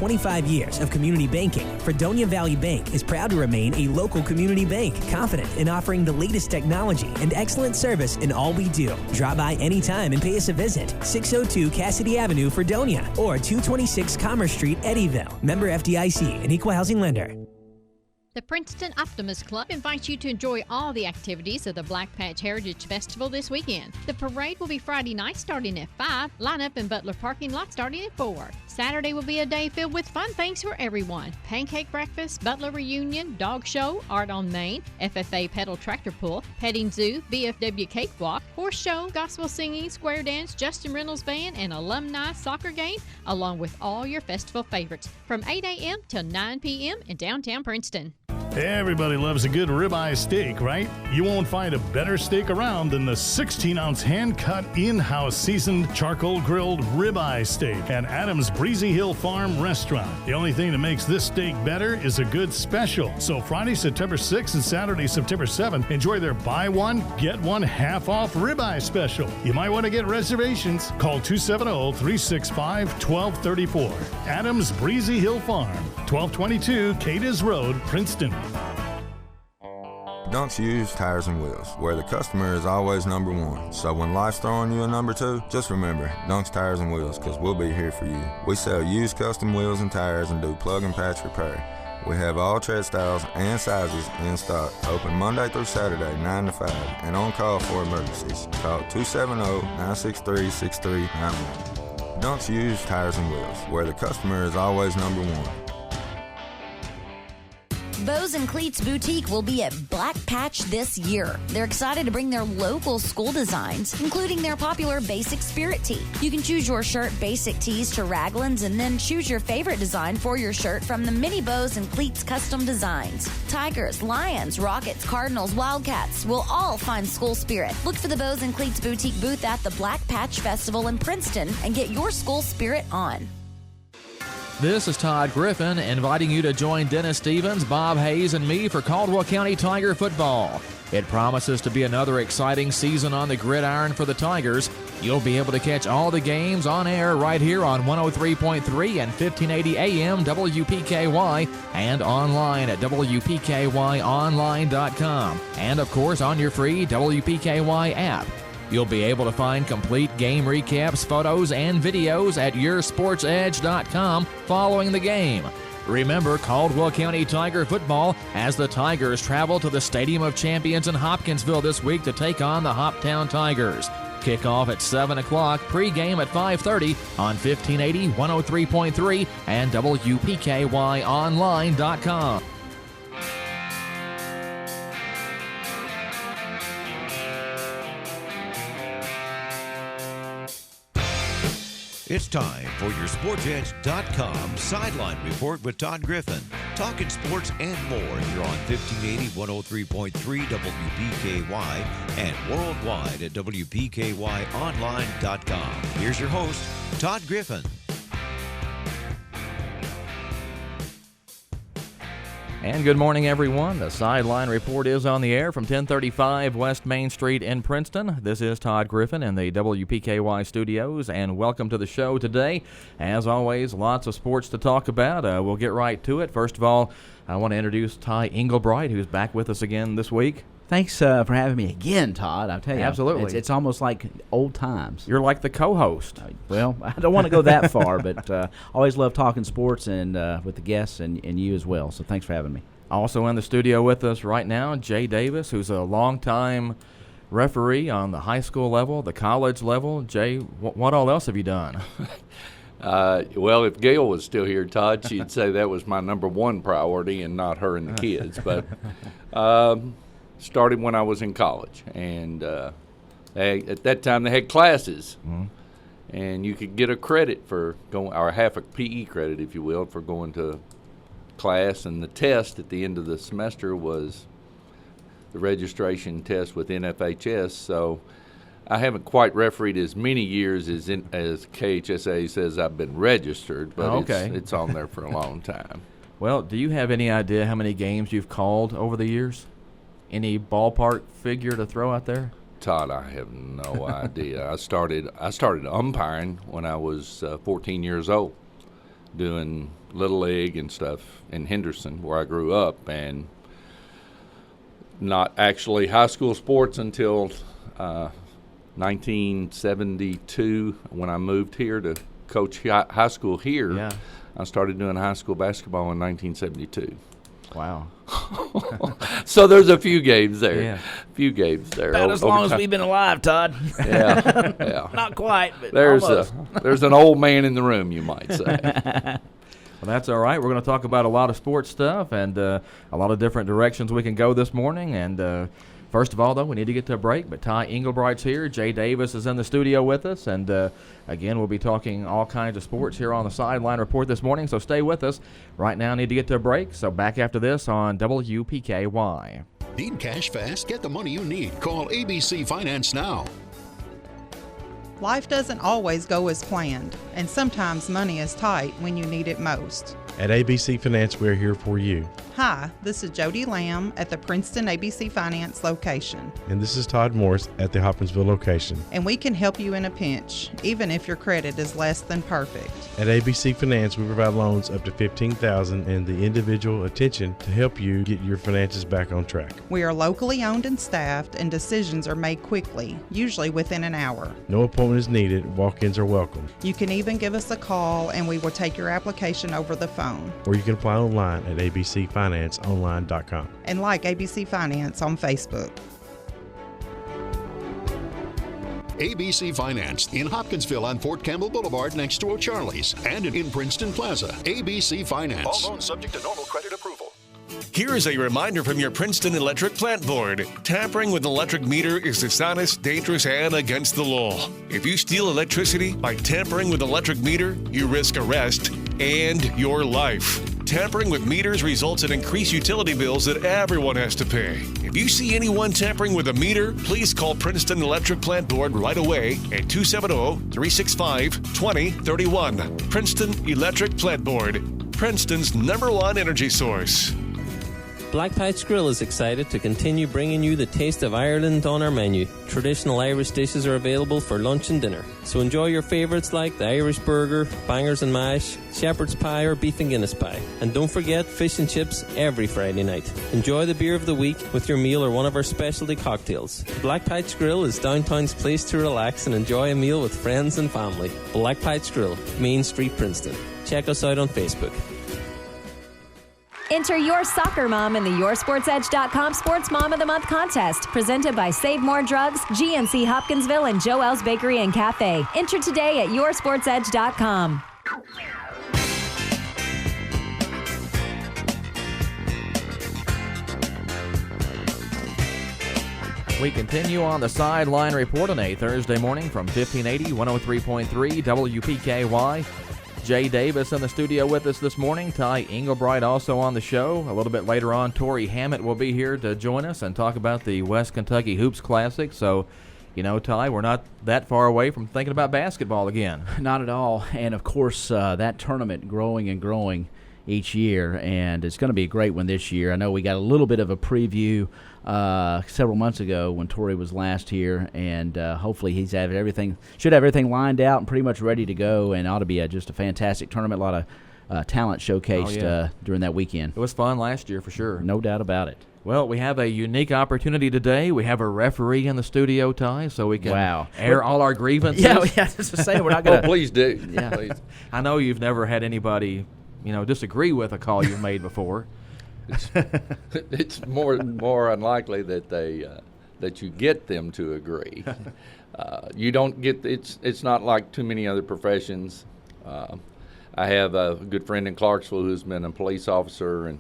25 years of community banking, Fredonia Valley Bank is proud to remain a local community bank, confident in offering the latest technology and excellent service in all we do. Drop by anytime and pay us a visit. 602 Cassidy Avenue, Fredonia, or 226 Commerce Street, Eddyville. Member FDIC, an equal housing lender. The Princeton Optimist Club invites you to enjoy all the activities of the Black Patch Heritage Festival this weekend. The parade will be Friday night starting at 5, line up in Butler parking lot starting at 4. Saturday will be a day filled with fun things for everyone. Pancake breakfast, Butler reunion, dog show, art on Main, FFA pedal tractor pull, petting zoo, BFW cakewalk, horse show, gospel singing, square dance, Justin Reynolds band, and alumni soccer game, along with all your festival favorites from 8 a.m. till 9 p.m. in downtown Princeton. Everybody loves a good ribeye steak, right? You won't find a better steak around than the 16-ounce hand-cut, in-house seasoned, charcoal-grilled ribeye steak at Adams Breezy Hill Farm Restaurant. The only thing that makes this steak better is a good special. So Friday, September 6th and Saturday, September 7th, enjoy their buy one, get one half-off ribeye special. You might want to get reservations. Call 270-365-1234. Adams Breezy Hill Farm, 1222 Cadiz Road, Princeton. Dunks Used Tires and Wheels, where the customer is always number one. So when life's throwing you a number two, just remember, Dunks Tires and Wheels, because we'll be here for you. We sell used custom wheels and tires and do plug and patch repair. We have all tread styles and sizes in stock. Open Monday through Saturday, 9 to 5, and on call for emergencies. Call 270-963-6391. Dunks Used Tires and Wheels, where the customer is always number one. Bows and Cleats Boutique will be at Black Patch this year. They're excited to bring their local school designs, including their popular Basic Spirit Tee. You can choose your shirt basic tees to Raglans and then choose your favorite design for your shirt from the many Bows and Cleats custom designs. Tigers, Lions, Rockets, Cardinals, Wildcats will all find school spirit. Look for the Bows and Cleats Boutique booth at the Black Patch Festival in Princeton and get your school spirit on. This is Todd Griffin inviting you to join Dennis Stevens, Bob Hayes, and me for Caldwell County Tiger football. It promises to be another exciting season on the gridiron for the Tigers. You'll be able to catch all the games on air right here on 103.3 and 1580 AM WPKY and online at WPKYonline.com and, of course, on your free WPKY app. You'll be able to find complete game recaps, photos, and videos at yoursportsedge.com following the game. Remember Caldwell County Tiger football as the Tigers travel to the Stadium of Champions in Hopkinsville this week to take on the Hoptown Tigers. Kickoff at 7 o'clock, pregame at 5:30 on 1580, 103.3, and WPKYonline.com. It's time for your SportsEdge.com Sideline Report with Todd Griffin. Talking sports and more here on 1580, 103.3 WPKY and worldwide at WPKYonline.com. Here's your host, Todd Griffin. And good morning, everyone. The Sideline Report is on the air from 1035 West Main Street in Princeton. This is Todd Griffin in the WPKY studios, and welcome to the show today. As always, lots of sports to talk about. We'll get right to it. First of all, I want to introduce Ty Engelbright, who's back with us again this week. Thanks for having me again, Todd. I'll tell you. Absolutely. It's almost like old times. You're like the co-host. Well, I don't want to go that far, but always love talking sports and with the guests and you as well. So thanks for having me. Also in the studio with us right now, Jay Davis, who's a longtime referee on the high school level, the college level. Jay, what all else have you done? Well, if Gail was still here, Todd, she'd say that was my number one priority and not her and the kids. But started when I was in college, and at that time they had classes, and you could get a credit for going, or half a PE credit, if you will, for going to class, and the test at the end of the semester was the registration test with NFHS. So I haven't quite refereed as many years as KHSA says I've been registered, but it's on there for a long time. Well, do you have any idea how many games you've called over the years? Any ballpark figure to throw out there? Todd, I have no idea. I started umpiring when I was 14 years old, doing Little League and stuff in Henderson, where I grew up, and not actually high school sports until 1972 when I moved here to coach high school here. Yeah. I started doing high school basketball in 1972. Wow. So there's a few games there. Yeah. Few games there. About as long as we've been alive, Todd. Yeah. Yeah. Not quite, but there's almost. There's an old man in the room, you might say. Well, that's all right. We're going to talk about a lot of sports stuff and a lot of different directions we can go this morning. And first of all, though, we need to get to a break. But Ty Englebright's here. Jay Davis is in the studio with us. And, again, we'll be talking all kinds of sports here on the Sideline Report this morning. So stay with us. Right now, need to get to a break. So back after this on WPKY. Need cash fast? Get the money you need. Call ABC Finance now. Life doesn't always go as planned, and sometimes money is tight when you need it most. At ABC Finance, we're here for you. Hi, this is Jody Lamb at the Princeton ABC Finance location. And this is Todd Morris at the Hopkinsville location. And we can help you in a pinch, even if your credit is less than perfect. At ABC Finance, we provide loans up to $15,000 and the individual attention to help you get your finances back on track. We are locally owned and staffed, and decisions are made quickly, usually within an hour. No appointment is needed. Walk-ins are welcome. You can even give us a call, and we will take your application over the phone. Or you can apply online at abcfinanceonline.com. And like ABC Finance on Facebook. ABC Finance in Hopkinsville on Fort Campbell Boulevard next to O'Charlie's and in Princeton Plaza. ABC Finance. All loans subject to normal credit approval. Here is a reminder from your Princeton Electric Plant Board. Tampering with an electric meter is dishonest, dangerous, and against the law. If you steal electricity by tampering with an electric meter, you risk arrest and your life. Tampering with meters results in increased utility bills that everyone has to pay. If you see anyone tampering with a meter, please call Princeton Electric Plant Board right away at 270-365-2031. Princeton Electric Plant Board, Princeton's #1 energy source. Black Patch Grill is excited to continue bringing you the taste of Ireland on our menu. Traditional Irish dishes are available for lunch and dinner, so enjoy your favourites like the Irish burger, bangers and mash, shepherd's pie or beef and Guinness pie. And don't forget fish and chips every Friday night. Enjoy the beer of the week with your meal or one of our specialty cocktails. Black Patch Grill is downtown's place to relax and enjoy a meal with friends and family. Black Patch Grill, Main Street, Princeton. Check us out on Facebook. Enter your soccer mom in the YourSportsEdge.com Sports Mom of the Month contest, presented by Save More Drugs, GNC Hopkinsville, and Joel's Bakery and Cafe. Enter today at YourSportsEdge.com. We continue on the Sideline Report on a Thursday morning from 1580, 103.3 WPKY. Jay Davis in the studio with us this morning. Ty Englebright also on the show. A little bit later on, Tori Hammett will be here to join us and talk about the West Kentucky Hoops Classic. So, you know, Ty, we're not that far away from thinking about basketball again. Not at all. And, of course, that tournament growing and growing each year, and it's going to be a great one this year. I know we got a little bit of a preview several months ago when Tori was last here, and hopefully should have everything lined out and pretty much ready to go, and ought to be just a fantastic tournament. A lot of talent showcased during that weekend. It was fun last year for sure. No doubt about it. Well, we have a unique opportunity today. We have a referee in the studio, Ty, so we can air all our grievances. Yeah, just to say we're not going to. Oh, please do. Yeah. Please. I know you've never had anybody, disagree with a call you've made before. It's more unlikely that that you get them to agree. You don't get it's not like too many other professions. I have a good friend in Clarksville who's been a police officer, and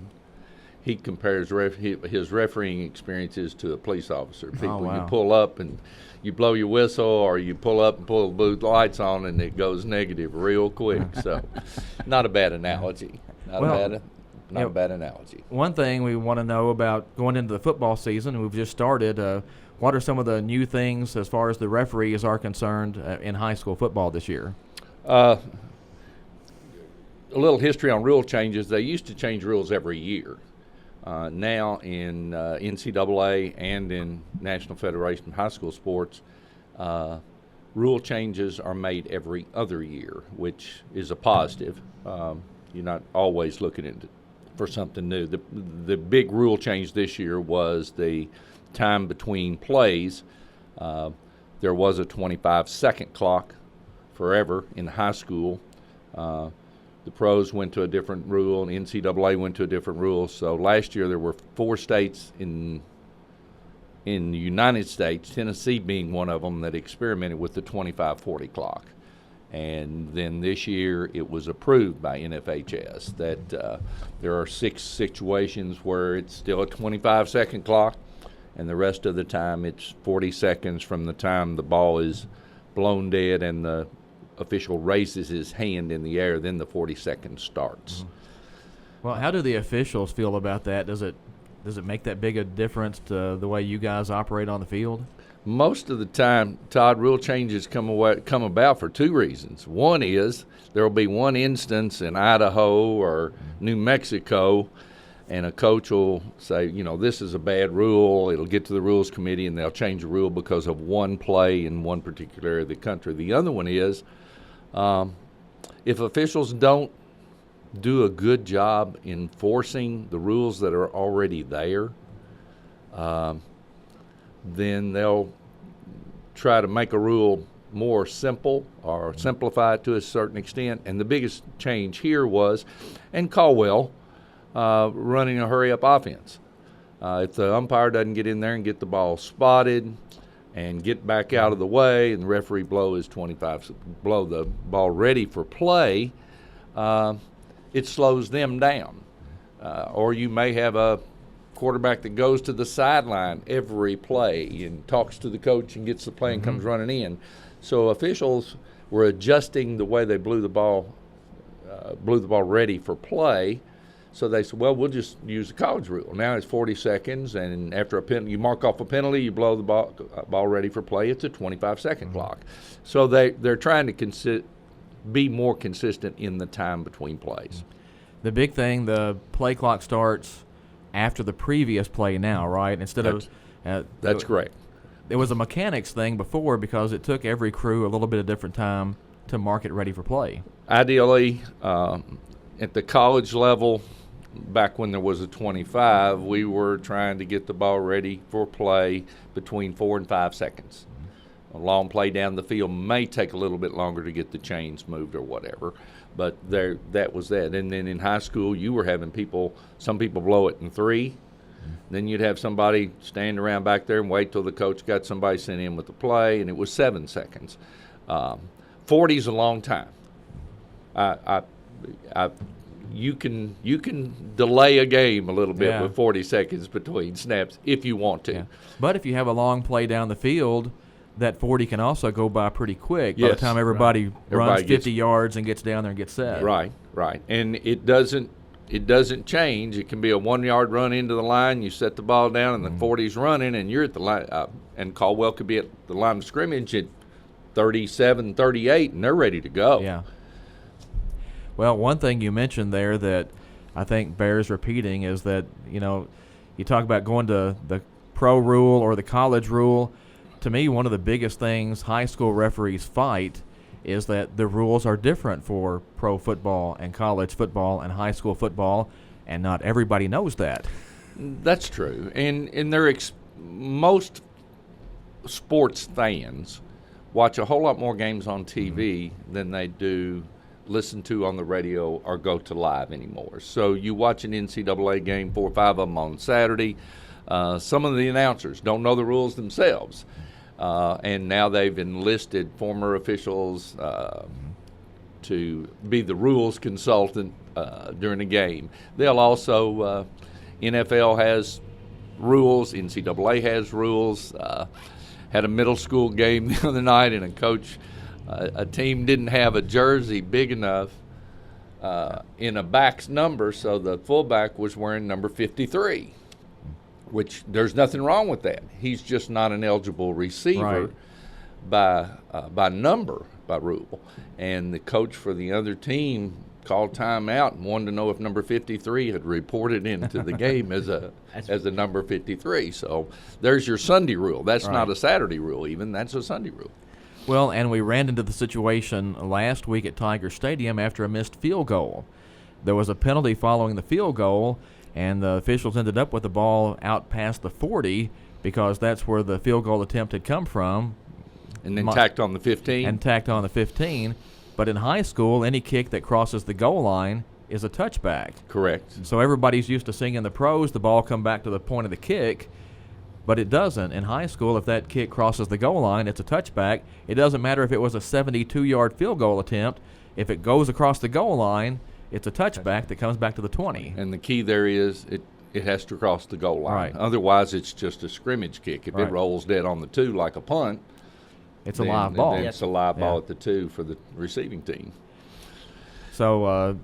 he compares his refereeing experiences to a police officer. People, you pull up and you blow your whistle, or you pull up and pull the blue lights on, and it goes negative real quick. So, not a bad analogy. Not a bad analogy. One thing we want to know about going into the football season, we've just started, what are some of the new things as far as the referees are concerned in high school football this year? A little history on rule changes. They used to change rules every year. Now in NCAA and in National Federation of High School Sports, rule changes are made every other year, which is a positive. you're not always looking for something new. The big rule change this year was the time between plays. There was a 25-second clock forever in high school. The pros went to a different rule, and NCAA went to a different rule. So last year there were 4 states in the United States, Tennessee being one of them, that experimented with the 25-40 clock. And then this year it was approved by NFHS that there are 6 situations where it's still a 25-second clock, and the rest of the time it's 40 seconds from the time the ball is blown dead and the official raises his hand in the air, then the 40 seconds starts. Mm-hmm. Well, how do the officials feel about that? Does it make that big a difference to the way you guys operate on the field? Most of the time, Todd, rule changes come about for 2 reasons. One is there will be one instance in Idaho or New Mexico, and a coach will say, this is a bad rule. It'll get to the rules committee, and they'll change the rule because of one play in one particular area of the country. The other one is if officials don't do a good job enforcing the rules that are already there, then they'll try to make a rule more simple or simplify it to a certain extent. And the biggest change here was, and Caldwell running a hurry-up offense. If the umpire doesn't get in there and get the ball spotted and get back out of the way, and the referee blow the ball ready for play, it slows them down. Or you may have a quarterback that goes to the sideline every play and talks to the coach and gets the play and comes running in. So officials were adjusting the way they blew the ball ready for play. So they said, well, we'll just use the college rule. Now it's 40 seconds, and after a penalty, you mark off a penalty, you blow the ball ready for play. It's a 25-second clock. So they're trying to be more consistent in the time between plays. The big thing, the play clock starts after the previous play now, right? That's correct. It was a mechanics thing before because it took every crew a little bit of different time to mark it ready for play. Ideally, at the college level, back when there was a 25, we were trying to get the ball ready for play between 4 and 5 seconds. A long play down the field may take a little bit longer to get the chains moved or whatever, but that was that. And then in high school, you were having some people blow it in 3. Then you'd have somebody stand around back there and wait till the coach got somebody sent in with the play, and it was 7 seconds. 40 is a long time. You can delay a game a little bit with 40 seconds between snaps if you want to. Yeah. But if you have a long play down the field, that 40 can also go by pretty quick by the time everybody runs 50 yards and gets down there and gets set. Right. And it doesn't change. It can be a 1-yard run into the line, you set the ball down, and the 40's running, and you're at the line. And Caldwell could be at the line of scrimmage at 37, 38, and they're ready to go. Yeah. Well, one thing you mentioned there that I think bears repeating is that, you talk about going to the pro rule or the college rule. To me, one of the biggest things high school referees fight is that the rules are different for pro football and college football and high school football, and not everybody knows that. That's true. And most sports fans watch a whole lot more games on TV than they do listen to on the radio or go to live anymore. So you watch an NCAA game, 4 or 5 of them on Saturday. Some of the announcers don't know the rules themselves. And now they've enlisted former officials to be the rules consultant during the game. They'll also, NFL has rules, NCAA has rules. Had a middle school game the other night, and a team didn't have a jersey big enough in a back's number, so the fullback was wearing number 53. Which there's nothing wrong with that. He's just not an eligible receiver by rule. And the coach for the other team called timeout and wanted to know if number 53 had reported into the game as a number 53. So there's your Sunday rule. That's not a Saturday rule even. That's a Sunday rule. Well, and we ran into the situation last week at Tiger Stadium after a missed field goal. there was a penalty following the field goal, and the officials ended up with the ball out past the 40 because that's where the field goal attempt had come from. And then tacked on the 15? And tacked on the 15. But in high school, any kick that crosses the goal line is a touchback. Correct. So everybody's used to seeing in the pros the ball come back to the point of the kick, but it doesn't. In high school, if that kick crosses the goal line, it's a touchback. It doesn't matter if it was a 72-yard field goal attempt. If it goes across the goal line, it's a touchback that comes back to the 20. And the key there is it has to cross the goal line. Right. Otherwise, it's just a scrimmage kick. If it rolls dead on the 2 like a punt, it's a live ball. Then it's a live ball at the 2 for the receiving team. So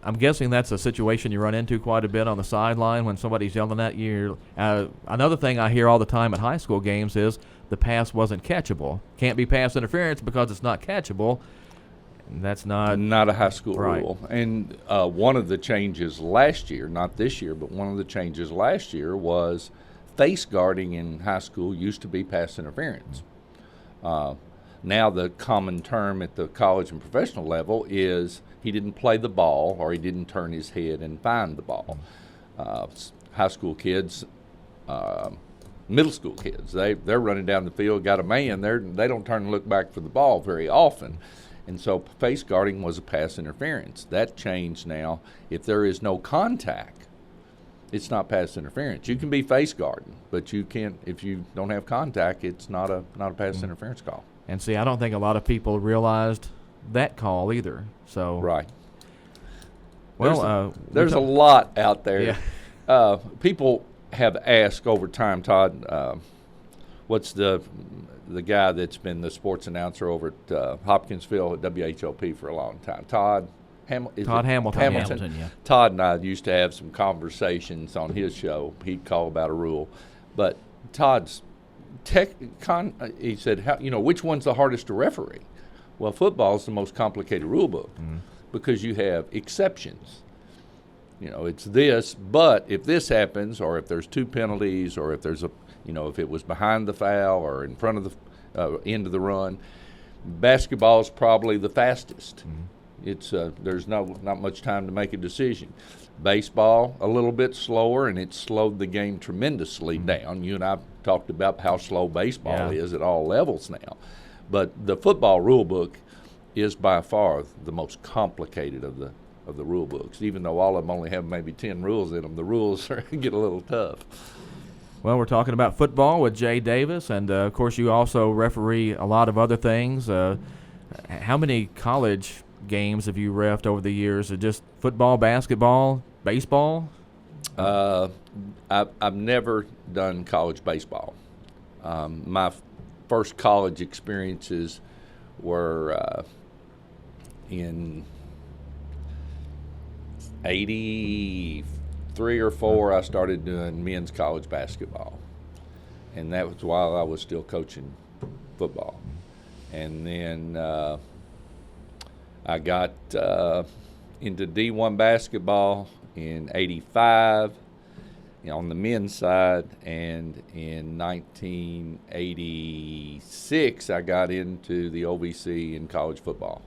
I'm guessing that's a situation you run into quite a bit on the sideline when somebody's yelling at you. Another thing I hear all the time at high school games is the pass wasn't catchable. Can't be pass interference because it's not catchable. That's not a high school rule. And one of the changes last year, not this year, but one of the changes last year was face guarding in high school used to be pass interference. Now the common term at the college and professional level is he didn't play the ball or he didn't turn his head and find the ball. High school kids, middle school kids, they're running down the field, got a man, they don't turn and look back for the ball very often. And so face guarding was a pass interference. That changed now. If there is no contact, it's not pass interference. You can be face guarding, but you can't, if you don't have contact, it's not a pass interference call. And see, I don't think a lot of people realized that call either. So right. Well, there's a lot out there. Yeah. People have asked over time, Todd, what's the guy that's been the sports announcer over at Hopkinsville at WHOP for a long time, Todd Hamilton. Yeah. Todd and I used to have some conversations on his show. He'd call about a rule, but Todd's he said, which one's the hardest to referee? Well, football is the most complicated rule book because you have exceptions. It's this, but if this happens, or if there's 2 penalties, or if there's if it was behind the foul or in front of the end of the run, basketball is probably the fastest. It's there's not much time to make a decision. Baseball a little bit slower, and it's slowed the game tremendously down. You and I talked about how slow baseball is at all levels now, but the football rule book is by far the most complicated of the rule books. Even though all of them only have maybe 10 rules in them, the rules get a little tough. Well, we're talking about football with Jay Davis, and of course you also referee a lot of other things. How many college games have you reffed over the years? Just football, basketball, baseball? I've never done college baseball. My first college experiences were in 83 or 4. I started doing men's college basketball, and that was while I was still coaching football. And then I got into D1 basketball in 85 on the men's side, and in 1986 I got into the OVC in college football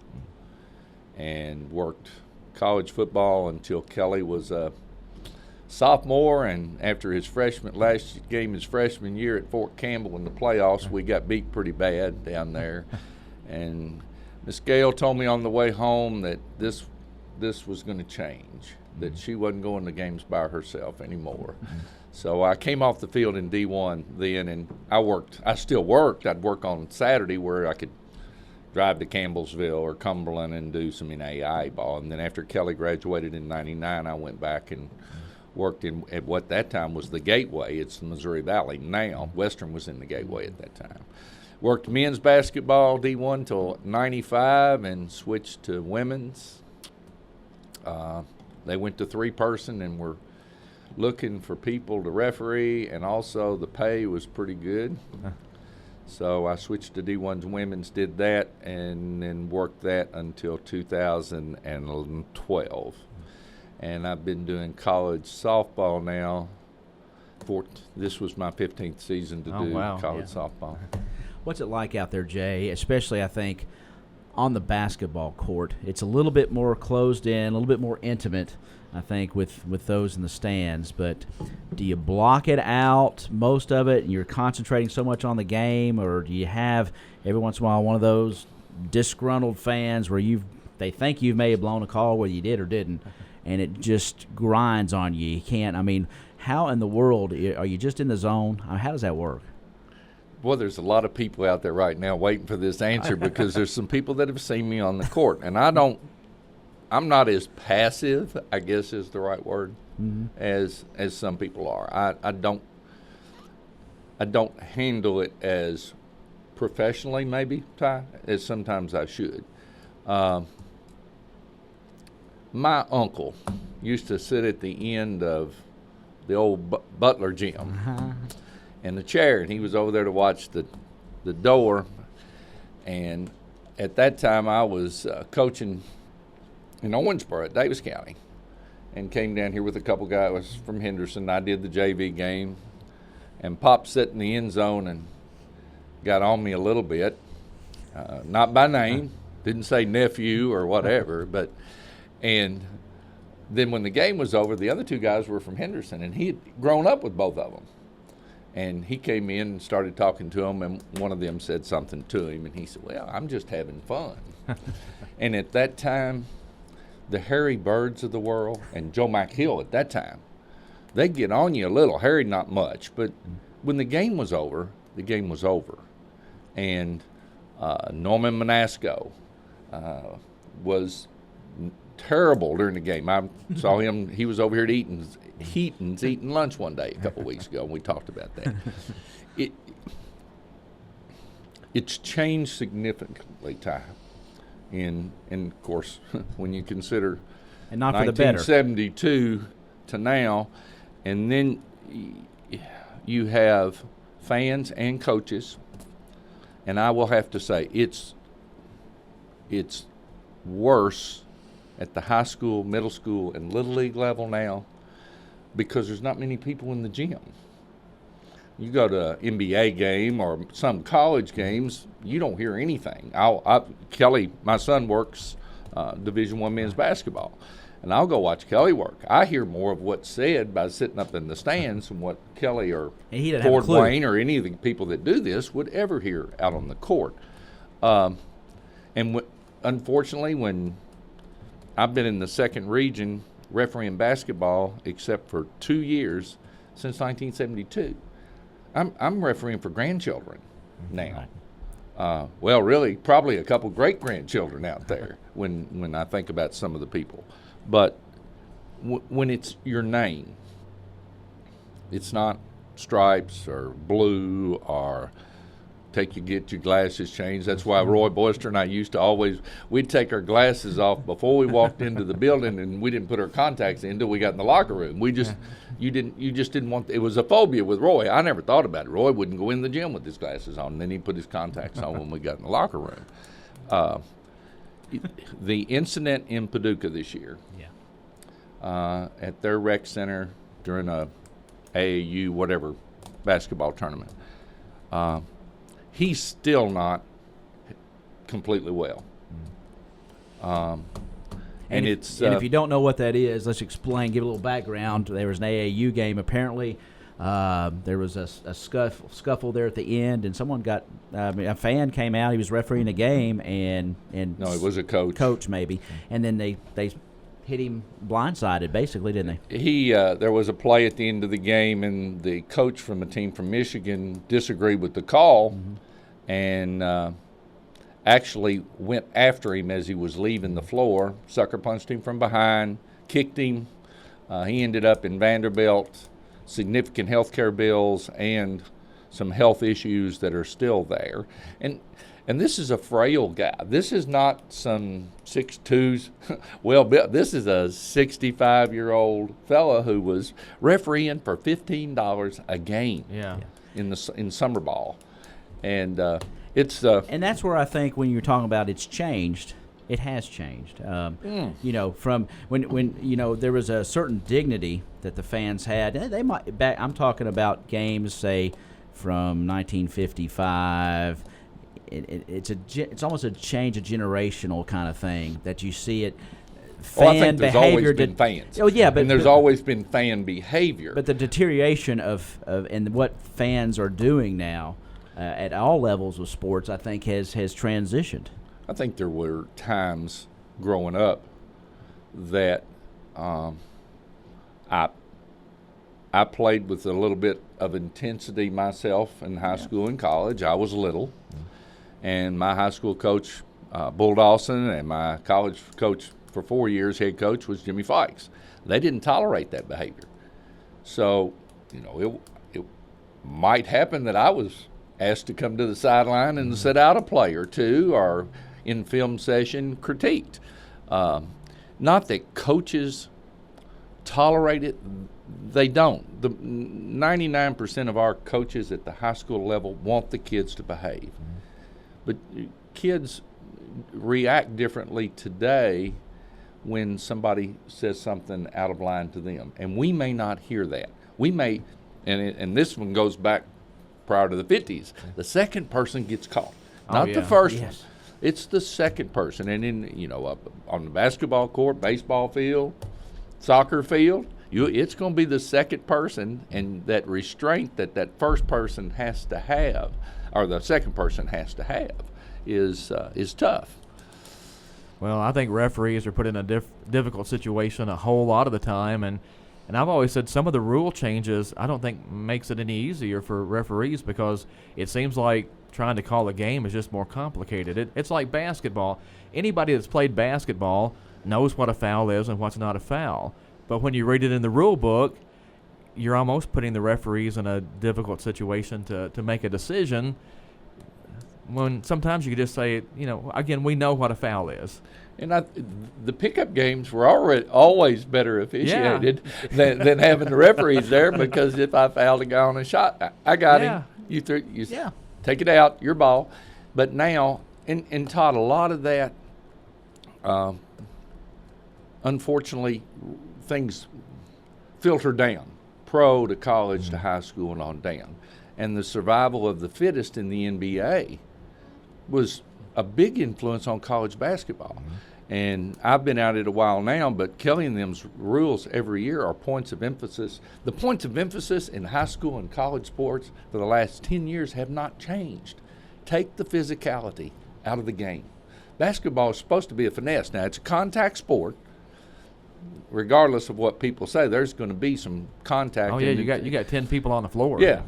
and worked college football until Kelly was a sophomore, and after his freshman year at Fort Campbell in the playoffs, we got beat pretty bad down there. And Miss Gale told me on the way home that this was going to change, that she wasn't going to games by herself anymore. So I came off the field in D1 then, and I still worked. I'd work on Saturday where I could drive to Campbellsville or Cumberland and do some NAIA ball. And then after Kelly graduated in 99, I went back and worked at what that time was the Gateway. It's the Missouri Valley now. Western was in the Gateway at that time. Worked men's basketball D1 till 95 and switched to women's. They went to 3-person and were looking for people to referee, and also the pay was pretty good. So I switched to D1's women's, did that, and then worked that until 2012. And I've been doing college softball now. This was my 15th season to do college softball. What's it like out there, Jay? Especially, I think, on the basketball court. It's a little bit more closed in, a little bit more intimate, I think, with those in the stands. But do you block it out, most of it, and you're concentrating so much on the game, or do you have every once in a while one of those disgruntled fans where they think you may have blown a call, whether you did or didn't, and it just grinds on you? You can't. I mean, how in the world are you just in the zone? How does that work? Well, there's a lot of people out there right now waiting for this answer because there's some people that have seen me on the court, and I'm not as passive, I guess is the right word, as some people are. I don't handle it as professionally, maybe, Ty, as sometimes I should. My uncle used to sit at the end of the old Butler gym in the chair, and he was over there to watch the door. And at that time, I was coaching in Owensboro at Davis County, and came down here with a couple guys from Henderson. I did the JV game, and Pop sat in the end zone and got on me a little bit, not by name, didn't say nephew or whatever, and then when the game was over, the other two guys were from Henderson, and he had grown up with both of them. And he came in and started talking to them, and one of them said something to him, and he said, well, I'm just having fun. And at that time, the Harry Birds of the world, and Joe McHill at that time, they get on you a little. Harry, not much, but when the game was over, the game was over. And Norman Manasco was terrible during the game. I saw him, he was over here at Heaton's eating lunch one day a couple weeks ago, and we talked about that. It's changed significantly, Ty. And of course, when you consider and not for the better. 1972 to now, and then you have fans and coaches, and I will have to say it's worse at the high school, middle school, and little league level now because there's not many people in the gym. You go to an NBA game or some college games, you don't hear anything. Kelly, my son works Division I men's basketball, and I'll go watch Kelly work. I hear more of what's said by sitting up in the stands than what Kelly or Ford Wayne or any of the people that do this would ever hear out on the court. Unfortunately, when I've been in the second region refereeing basketball, except for 2 years since 1972. I'm refereeing for grandchildren now. Well, really, probably a couple great-grandchildren out there when I think about some of the people. But when it's your name, it's not stripes or blue or get your glasses changed. That's why Roy Boyster and I used to we'd take our glasses off before we walked into the building, and we didn't put our contacts in until we got in the locker room. You just didn't want, it was a phobia with Roy. I never thought about it. Roy wouldn't go in the gym with his glasses on, and then he'd put his contacts on when we got in the locker room. The incident in Paducah this year, at their rec center during a AAU whatever basketball tournament, he's still not completely well. And if you don't know what that is, let's explain, give a little background. There was an AAU game. Apparently, there was a scuffle there at the end, and someone a fan came out. He was refereeing a game, and no, it was a coach. Coach, maybe. And then they hit him blindsided, basically, didn't they? There was a play at the end of the game, and the coach from a team from Michigan disagreed with the call, and actually went after him as he was leaving the floor, sucker punched him from behind, kicked him. He ended up in Vanderbilt, significant health care bills, and some health issues that are still there. And this is a frail guy. This is not some 6'2", well-built. This is a 65-year-old fella who was refereeing for $15 a game in summer ball. And and that's where I think when you're talking about it's changed, it has changed. From when there was a certain dignity that the fans had. I'm talking about games, say, from 1955 it's almost a change of generational kind of thing that you see it. I think there's always been fans. Oh yeah, and there's always been fan behavior. But the deterioration of and what fans are doing now at all levels of sports, I think, has transitioned. I think there were times growing up that I played with a little bit of intensity myself in high school and college. I was little, and my high school coach, Bull Dawson, and my college coach for 4 years, head coach, was Jimmy Fikes. They didn't tolerate that behavior. So, it might happen that I was asked to come to the sideline and sit out a play or two, or in film session critiqued. Not that coaches tolerate it. They don't. The 99% of our coaches at the high school level want the kids to behave. But kids react differently today when somebody says something out of line to them. And we may not hear that. We may, and this one goes back prior to the 50s, the second person gets caught, not the first one. It's the second person. And in, on the basketball court, baseball field, soccer field, it's going to be the second person, and that restraint that first person has to have, or the second person has to have, is tough. Well, I think referees are put in a difficult situation a whole lot of the time, and I've always said some of the rule changes I don't think makes it any easier for referees, because it seems like trying to call a game is just more complicated. It's like basketball. Anybody that's played basketball knows what a foul is and what's not a foul. But when you read it in the rule book, you're almost putting the referees in a difficult situation to make a decision, when sometimes you could just say, again, we know what a foul is. And the pickup games were always better officiated than having the referees there, because if I fouled a guy on a shot, I got him. You take it out, your ball. But now, and Todd, a lot of that, unfortunately, things filter down, pro to college to high school and on down. And the survival of the fittest in the NBA was a big influence on college basketball. And I've been at it a while now, but Kelly and them's rules every year are points of emphasis. The points of emphasis in high school and college sports for the last 10 years have not changed. Take the physicality out of the game. Basketball is supposed to be a finesse. Now, it's a contact sport. Regardless of what people say, there's going to be some contact. Oh, yeah, you got 10 people on the floor. Yeah,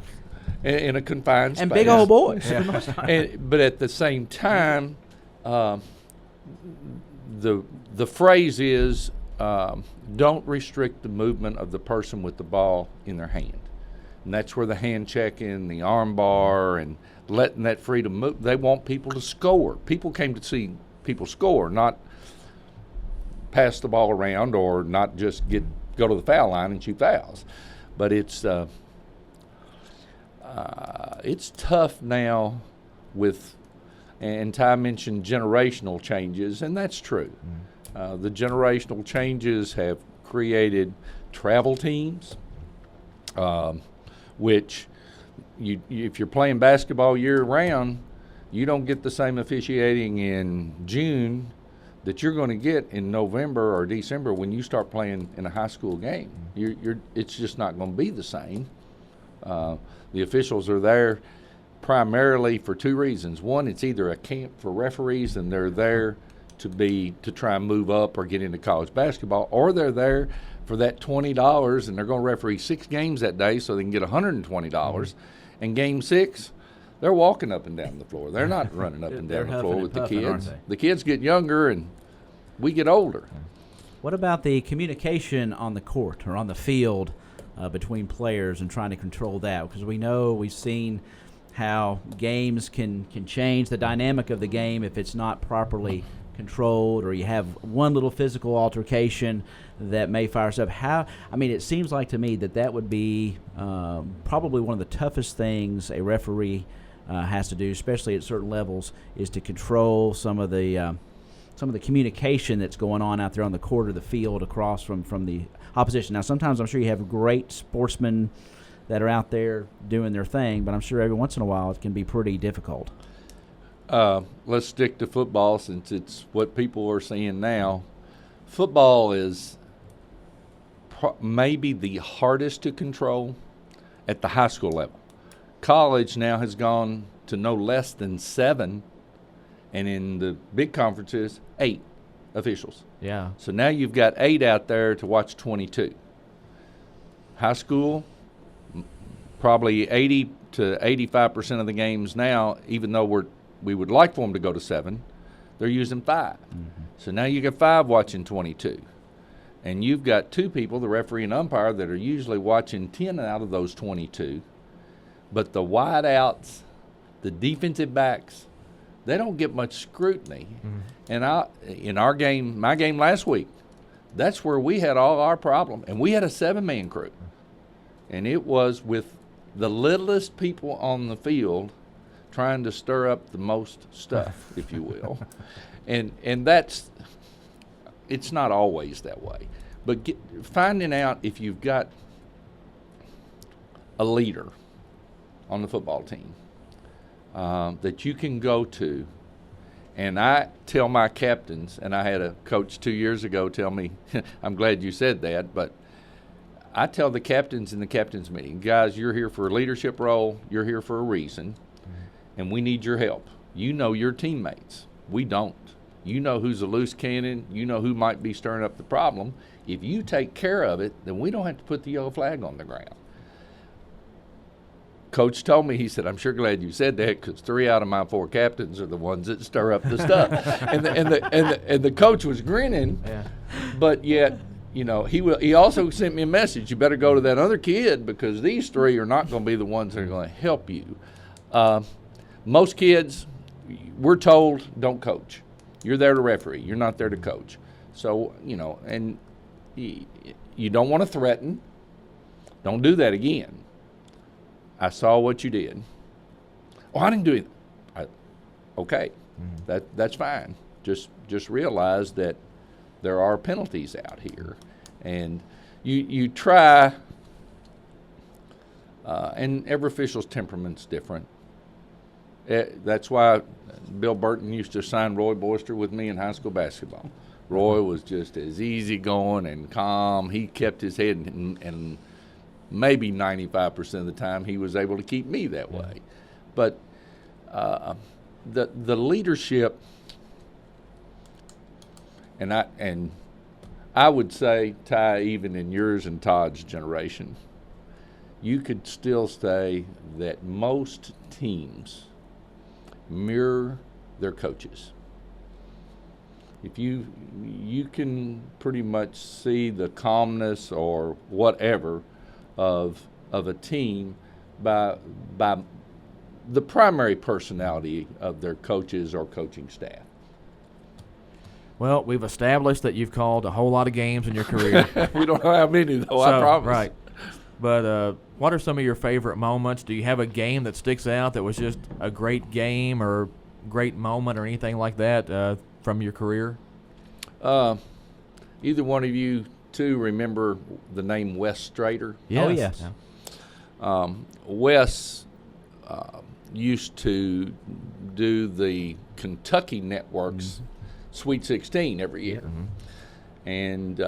in a confined space. And big old boys. But at the same time, the phrase is, don't restrict the movement of the person with the ball in their hand. And that's where the hand checking, the arm bar, and letting that freedom move. They want people to score. People came to see people score, not pass the ball around, or not just go to the foul line and shoot fouls. But it's tough now with, and Ty mentioned generational changes, and that's true. The generational changes have created travel teams, which if you're playing basketball year-round, you don't get the same officiating in June that you're going to get in November or December when you start playing in a high school game. It's just not going to be the same. The officials are there primarily for two reasons. One, it's either a camp for referees, and they're there to try and move up or get into college basketball, or they're there for that $20, and they're going to referee 6 games that day so they can get $120. And game 6, they're walking up and down the floor. They're not running up and down the floor with the kids. The kids get younger, and we get older. What about the communication on the court or on the field between players and trying to control that? Because we've seen how games can change the dynamic of the game if it's not properly controlled, or you have one little physical altercation that may fire us up. It seems like to me that would be probably one of the toughest things a referee has to do, especially at certain levels, is to control some of the communication that's going on out there on the court or the field across from the opposition. Now, sometimes I'm sure you have great sportsmen that are out there doing their thing, but I'm sure every once in a while it can be pretty difficult. let's stick to football since it's what people are seeing now. Football is maybe the hardest to control at the high school level. College now has gone to no less than 7, and in the big conferences, 8 officials. Yeah. So now you've got 8 out there to watch 22. High school, probably 80 to 85% of the games now, even though we would like for them to go to 7, they're using 5. Mm-hmm. So now you got 5 watching 22. And you've got 2 people, the referee and umpire, that are usually watching 10 out of those 22. But the wideouts, the defensive backs, they don't get much scrutiny. Mm-hmm. And in our game, my game last week, that's where we had all our problem. And we had a 7-man crew. And it was with the littlest people on the field trying to stir up the most stuff, if you will. And it's not always that way. But finding out if you've got a leader on the football team that you can go to. And I tell my captains, and I had a coach 2 years ago tell me, I'm glad you said that, but I tell the captains in the captains meeting, guys, you're here for a leadership role, you're here for a reason, and we need your help. You know your teammates. We don't. You know who's a loose cannon. You know who might be stirring up the problem. If you take care of it, then we don't have to put the yellow flag on the ground. Coach told me, he said, I'm sure glad you said that because 3 out of my 4 captains are the ones that stir up the stuff. and the coach was grinning, yeah. But yet, you know, he also sent me a message. You better go to that other kid because these 3 are not going to be the ones that are going to help you. Most kids, we're told, don't coach. You're there to referee. You're not there to coach. So, you know, and you don't want to threaten. Don't do that again. I saw what you did. Oh, I didn't do it. Okay, that's fine. Just realize that there are penalties out here, and you try. And every official's temperament's different. That's why Bill Burton used to sign Roy Boyster with me in high school basketball. Roy was just as easygoing and calm. He kept his head and maybe 95% of the time he was able to keep me that way. But the leadership, and I would say, Ty, even in yours and Todd's generation, you could still say that most teams mirror their coaches. If you can pretty much see the calmness or whatever of a team by the primary personality of their coaches or coaching staff. Well, we've established that you've called a whole lot of games in your career. We don't know how many, though, I promise. Right. But what are some of your favorite moments? Do you have a game that sticks out that was just a great game or great moment or anything like that from your career? Either one of you two remember the name Wes Strader? Yes. Oh, yes. Yeah. Wes used to do the Kentucky Network's Sweet 16 every year. Mm-hmm. And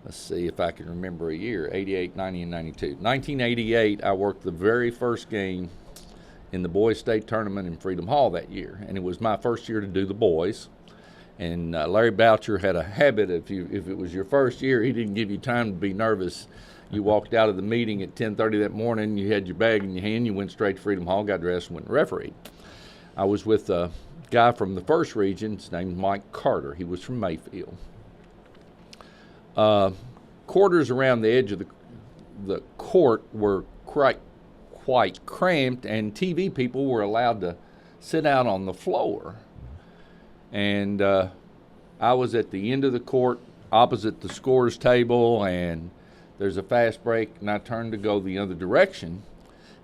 let's see if I can remember a year, 88, 90, and 92. 1988, I worked the very first game in the boys' state tournament in Freedom Hall that year. And it was my first year to do the boys. And Larry Boucher had a habit, if it was your first year, he didn't give you time to be nervous. You walked out of the meeting at 10:30 that morning, you had your bag in your hand, you went straight to Freedom Hall, got dressed, and went and refereed. I was with a guy from the first region, his name was Mike Carter. He was from Mayfield. Quarters around the edge of the court were quite cramped, and TV people were allowed to sit out on the floor. And I was at the end of the court opposite the scorer's table, and there's a fast break, and I turned to go the other direction,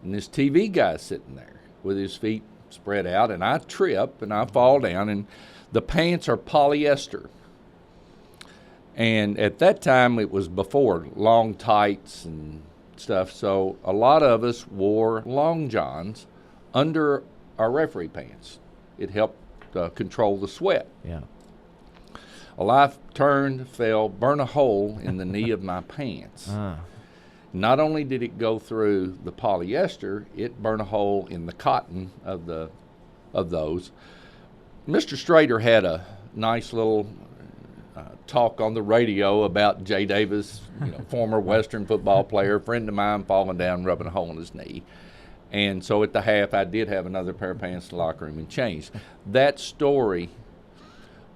and this TV guy's sitting there with his feet spread out, and I trip, and I fall down, and the pants are polyester. And at that time, it was before long tights and stuff, so a lot of us wore long johns under our referee pants. It helped control the sweat. Yeah. Well, I turned, fell, burned a hole in the knee of my pants. Not only did it go through the polyester, it burned a hole in the cotton of those. Mr. Strader had a nice little talk on the radio about Jay Davis, former Western football player, friend of mine, falling down, rubbing a hole in his knee. And so at the half, I did have another pair of pants in the locker room and changed. That story,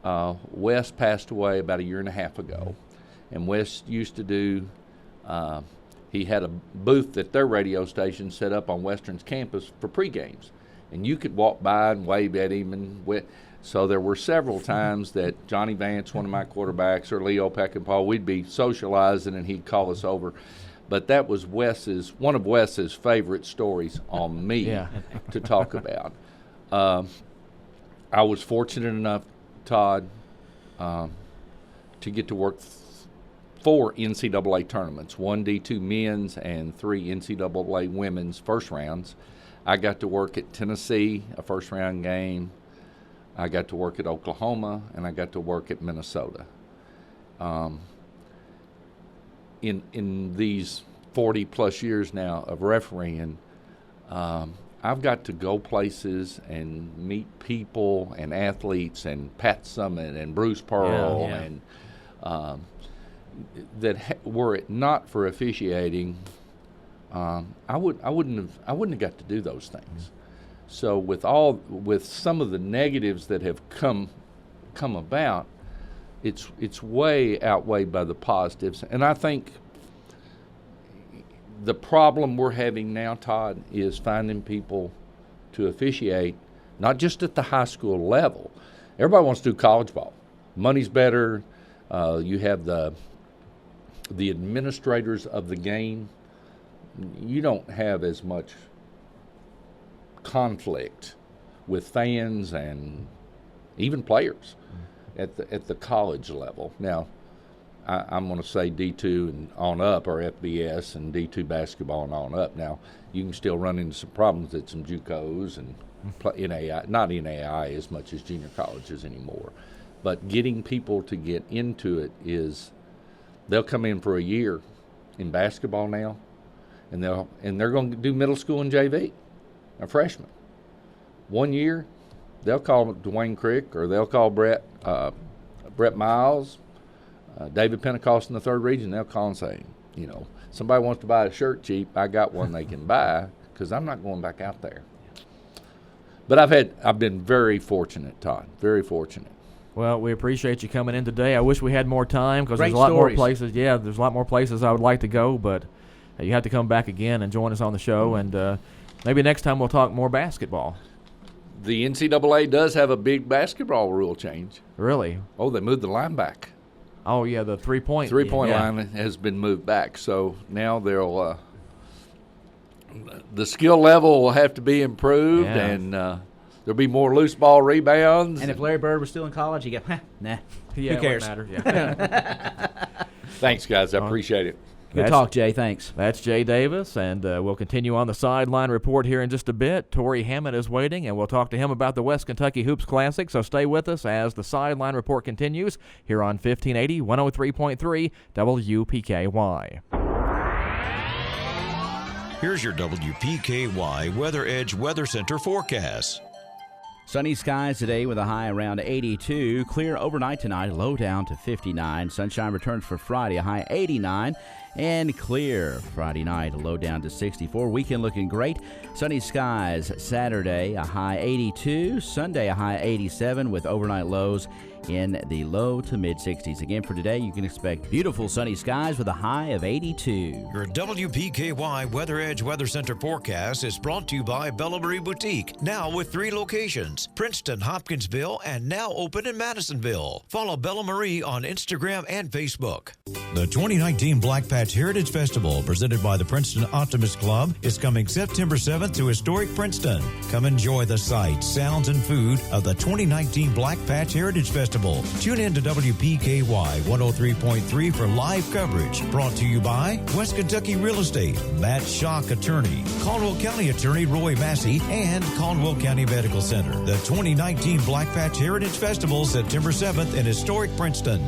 Wes passed away about 1.5 years ago. And Wes used to do, he had a booth at their radio station set up on Western's campus for pre-games. And you could walk by and wave at him. So there were several times that Johnny Vance, one of my quarterbacks, or Leo Peckinpah, we'd be socializing and he'd call us over. But that was one of Wes's favorite stories on me to talk about. I was fortunate enough, Todd, to get to work 4 NCAA tournaments, 1 D2 men's and 3 NCAA women's first rounds. I got to work at Tennessee, a first round game. I got to work at Oklahoma, and I got to work at Minnesota. In these 40-plus years now of refereeing, I've got to go places and meet people and athletes and Pat Summitt and Bruce Pearl and were it not for officiating, I wouldn't have got to do those things. So with some of the negatives that have come about, it's way outweighed by the positives. And I think the problem we're having now, Todd, is finding people to officiate, not just at the high school level. Everybody wants to do college ball. Money's better. You have the administrators of the game. You don't have as much conflict with fans and even players at the college level. Now, I'm going to say D2 and on up, or FBS and D2 basketball and on up. Now, you can still run into some problems at some JUCOs and NAI, not NAI as much as junior colleges anymore. But getting people to get into it they'll come in for a year in basketball now, and they're going to do middle school and JV. A freshman. 1 year, they'll call Dwayne Crick, or they'll call Brett Miles, David Pentecost in the 3rd region. They'll call and say, somebody wants to buy a shirt cheap, I got one they can buy, because I'm not going back out there. But I've been very fortunate, Todd, very fortunate. Well, we appreciate you coming in today. I wish we had more time, because there's a lot more places. Yeah, there's a lot more places I would like to go, but you have to come back again and join us on the show, and maybe next time we'll talk more basketball. The NCAA does have a big basketball rule change. Really? Oh, they moved the line back. Oh, yeah, the three-point line has been moved back. So now they'll the skill level will have to be improved, and there'll be more loose ball rebounds. And if Larry Bird was still in college, he'd go, nah, who cares? Matter. Yeah. Thanks, guys. I appreciate it. Good talk, Jay. Thanks. That's Jay Davis, and we'll continue on the Sideline Report here in just a bit. Torrey Hammond is waiting, and we'll talk to him about the West Kentucky Hoops Classic, so stay with us as the Sideline Report continues here on 1580, 103.3 WPKY. Here's your WPKY Weather Edge Weather Center forecast. Sunny skies today with a high around 82. Clear overnight tonight, low down to 59. Sunshine returns for Friday, a high 89. And clear Friday night, a low down to 64. Weekend looking great. Sunny skies Saturday, a high 82. Sunday, a high 87 with overnight lows in the low to mid 60s. Again, for today, you can expect beautiful sunny skies with a high of 82. Your WPKY Weather Edge Weather Center forecast is brought to you by Bella Marie Boutique, now with 3 locations, Princeton, Hopkinsville, and now open in Madisonville. Follow Bella Marie on Instagram and Facebook. The 2019 Black Patch Patch Heritage Festival, presented by the Princeton Optimist Club, is coming September 7th to historic Princeton. Come enjoy the sights, sounds, and food of the 2019 Black Patch Heritage Festival. Tune in to WPKY 103.3 for live coverage. Brought to you by West Kentucky Real Estate, Matt Schock Attorney, Caldwell County Attorney Roy Massey, and Caldwell County Medical Center. The 2019 Black Patch Heritage Festival, September 7th in historic Princeton.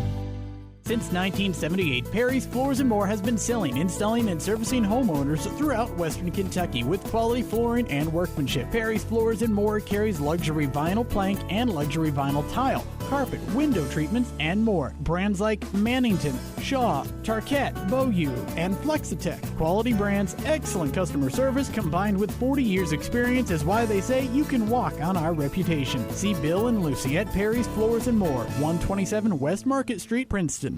Since 1978, Perry's Floors & More has been selling, installing, and servicing homeowners throughout Western Kentucky with quality flooring and workmanship. Perry's Floors & More carries luxury vinyl plank and luxury vinyl tile, carpet, window treatments, and more. Brands like Mannington, Shaw, Tarkett, Beaulieu, and Flexitech. Quality brands, excellent customer service, combined with 40 years experience is why they say you can walk on our reputation. See Bill and Lucy at Perry's Floors & More, 127 West Market Street, Princeton.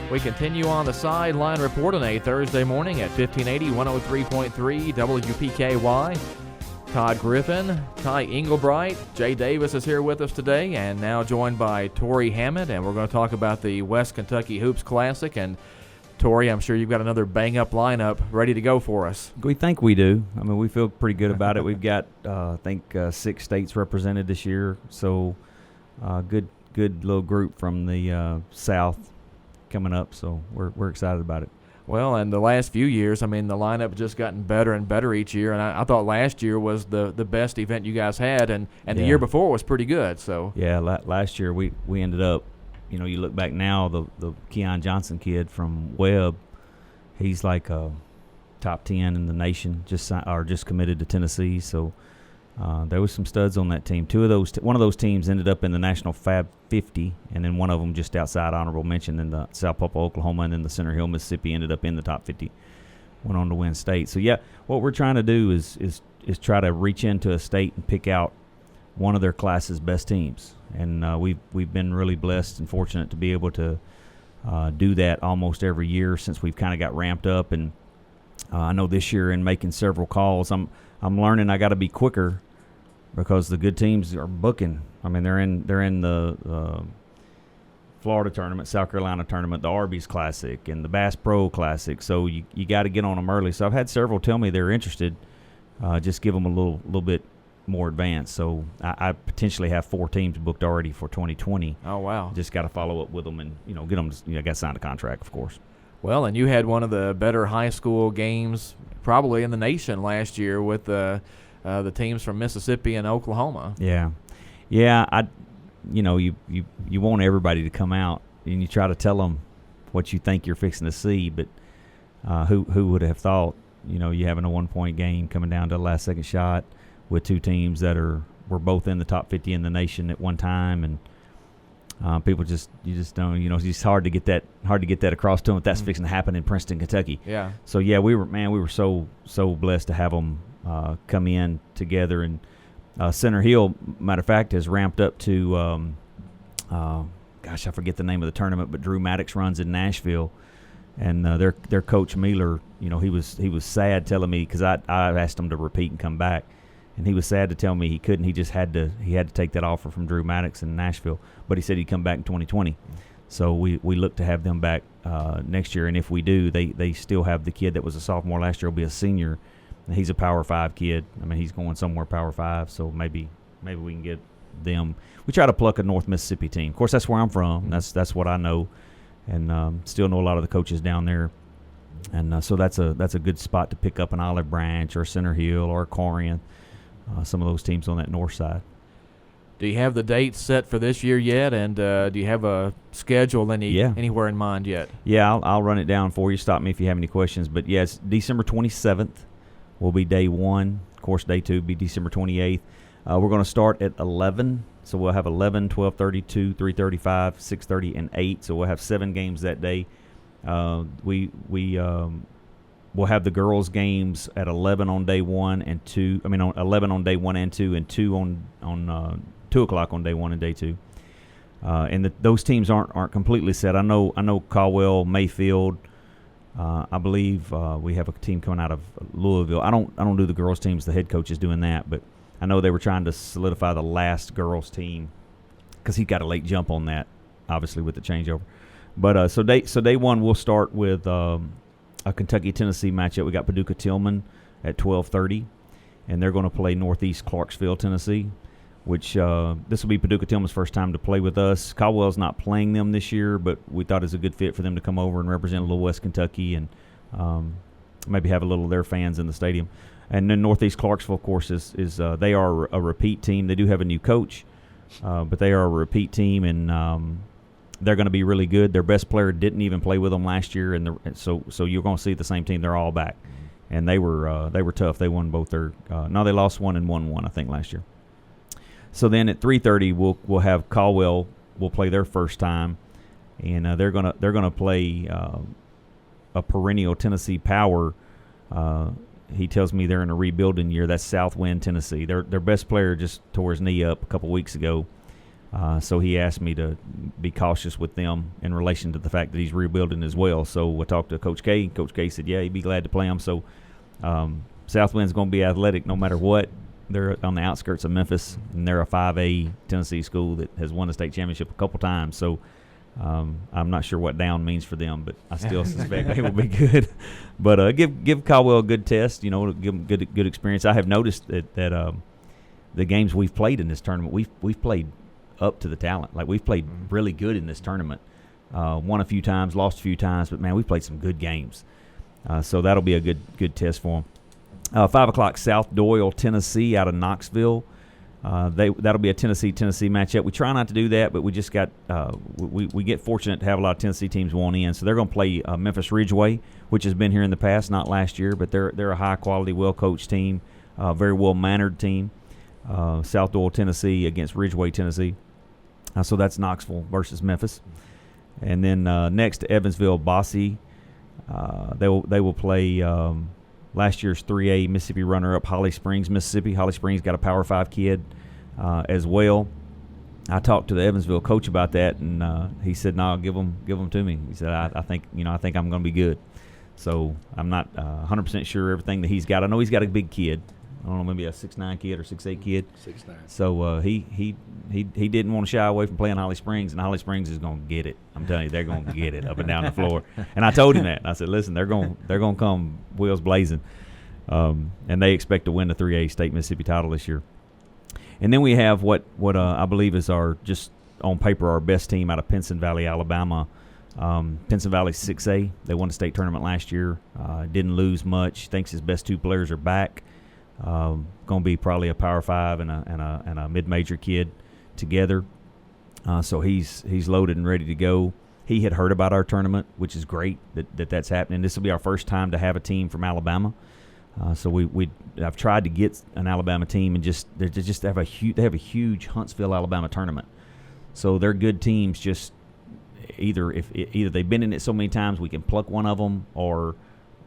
We continue on the Sideline Report on a Thursday morning at 1580, 103.3 WPKY. Todd Griffin, Ty Englebright, Jay Davis is here with us today, and now joined by Tori Hammond, and we're going to talk about the West Kentucky Hoops Classic. And Tori, I'm sure you've got another bang-up lineup ready to go for us. We think we do. I mean, we feel pretty good about it. We've got, I think, 6 states represented this year, so good little group from the South coming up, so we're excited about it. Well, and the last few years, I mean, the lineup has just gotten better and better each year, and I thought last year was the best event you guys had, and the year before was pretty good. So yeah, last year we ended up, you know, you look back now, the Keon Johnson kid from Webb, he's like a top 10 in the nation, just committed to Tennessee, so there was some studs on that team. One of those teams ended up in the National Fab 50, and then one of them just outside honorable mention in the South Papa, Oklahoma, and then the Center Hill, Mississippi ended up in the top 50. Went on to win state. So yeah, what we're trying to do is try to reach into a state and pick out one of their class's best teams, and we've been really blessed and fortunate to be able to do that almost every year since we've kind of got ramped up. And I know this year in making several calls, I'm learning I got to be quicker, because the good teams are booking. I mean, they're in the Florida tournament, South Carolina tournament, the Arby's Classic, and the Bass Pro Classic. So you got to get on them early. So I've had several tell me they're interested. Just give them a little bit more advance. So I potentially have 4 teams booked already for 2020. Oh wow! Just got to follow up with them and get them. Got to sign a contract, of course. Well, and you had one of the better high school games probably in the nation last year with the teams from Mississippi and Oklahoma. Yeah. You want everybody to come out, and you try to tell them what you think you're fixing to see. But who would have thought, you having a 1-point game coming down to the last second shot with 2 teams that were both in the top 50 in the nation at one time, and people you just don't, it's just hard to get that across to them if that's fixing to happen in Princeton, Kentucky. Yeah. So yeah, we were so blessed to have them come in together. And Center Hill, matter of fact, has ramped up to I forget the name of the tournament, but Drew Maddox runs in Nashville, and their coach Mealer, he was sad telling me, because I asked him to repeat and come back, and he was sad to tell me he couldn't. He just had to take that offer from Drew Maddox in Nashville, but he said he'd come back in 2020. So we look to have them back next year, and if we do, they still have the kid that was a sophomore last year will be a senior. He's a Power 5 kid. I mean, he's going somewhere Power 5, so maybe we can get them. We try to pluck a North Mississippi team. Of course, that's where I'm from. That's what I know, and still know a lot of the coaches down there. And so that's a good spot to pick up an Olive Branch or Center Hill or Corinth, some of those teams on that north side. Do you have the dates set for this year yet, and do you have a schedule anywhere in mind yet? Yeah, I'll run it down for you. Stop me if you have any questions. But, yeah, it's December 27th will be day 1. Of course, day 2 will be December 28th. We're going to start at 11, so we'll have 11, 12:30, 2, 3:35, 6:30, and 8. So we'll have 7 games that day. We'll have the girls' games at 11 on day 1 and 2. 11 on day 1 and 2, and 2 on 2 o'clock on day 1 and day 2. And those teams aren't completely set. I know Caldwell, Mayfield. I believe we have a team coming out of Louisville. I don't do the girls' teams. The head coach is doing that, but I know they were trying to solidify the last girls team because he got a late jump on that, obviously with the changeover. But so day one we'll start with a Kentucky-Tennessee matchup. We got Paducah-Tillman at 12:30, and they're going to play Northeast Clarksville, Tennessee, which this will be Paducah-Tillman's first time to play with us. Caldwell's not playing them this year, but we thought it was a good fit for them to come over and represent a little West Kentucky and maybe have a little of their fans in the stadium. And then Northeast Clarksville, of course, is they are a repeat team. They do have a new coach, but they are a repeat team, and they're going to be really good. Their best player didn't even play with them last year, and so you're going to see the same team. They're all back, and they were tough. They won both their no, they lost one and won one, I think, last year. So then at 3:30 we'll have Caldwell will play their first time, and they're gonna play a perennial Tennessee power. He tells me they're in a rebuilding year. That's Southwind, Tennessee. Their best player just tore his knee up a couple weeks ago, so he asked me to be cautious with them in relation to the fact that he's rebuilding as well. So I talked to Coach K. Coach K said, yeah, he'd be glad to play him. So Southwind's going to be athletic no matter what. They're on the outskirts of Memphis, and they're a 5A Tennessee school that has won the state championship a couple times. So I'm not sure what down means for them, but I still suspect they will be good. But give Caldwell a good test, give them good experience. I have noticed that the games we've played in this tournament, we've played up to the talent. Like, we've played really good in this tournament. Won a few times, lost a few times, but man, we've played some good games. So that'll be a good test for them. 5 o'clock, South Doyle, Tennessee, out of Knoxville. That'll be a Tennessee matchup. We try not to do that, but we just got we get fortunate to have a lot of Tennessee teams want in. So they're going to play Memphis Ridgeway, which has been here in the past, not last year, but they're a high quality, well coached team, very well mannered team. South Doyle, Tennessee against Ridgeway, Tennessee. So that's Knoxville versus Memphis, and then next Evansville, Bosse. They will play. Last year's 3A Mississippi runner-up, Holly Springs, Mississippi. Holly Springs got a Power 5 kid as well. I talked to the Evansville coach about that, and he said, "No, give them to me." He said, "I think I'm going to be good." So I'm not 100% sure everything that he's got. I know he's got a big kid. I don't know, maybe a 6'9" kid or 6'8" kid. 6'9". So he didn't want to shy away from playing Holly Springs, and Holly Springs is going to get it. I'm telling you, they're going to get it up and down the floor. And I told him that. I said, listen, they're going to come wheels blazing, and they expect to win the 3A state Mississippi title this year. And then we have what I believe is our, just on paper, our best team out of Pinson Valley, Alabama. Pinson Valley 6A. They won the state tournament last year. Didn't lose much. Thinks his best two players are back. Going to be probably a Power 5 and a mid-major kid together. So he's loaded and ready to go. He had heard about our tournament, which is great that's happening. This will be our first time to have a team from Alabama. So I've tried to get an Alabama team, and they have a huge Huntsville, Alabama tournament. So they're good teams. Just either they've been in it so many times we can pluck one of them, or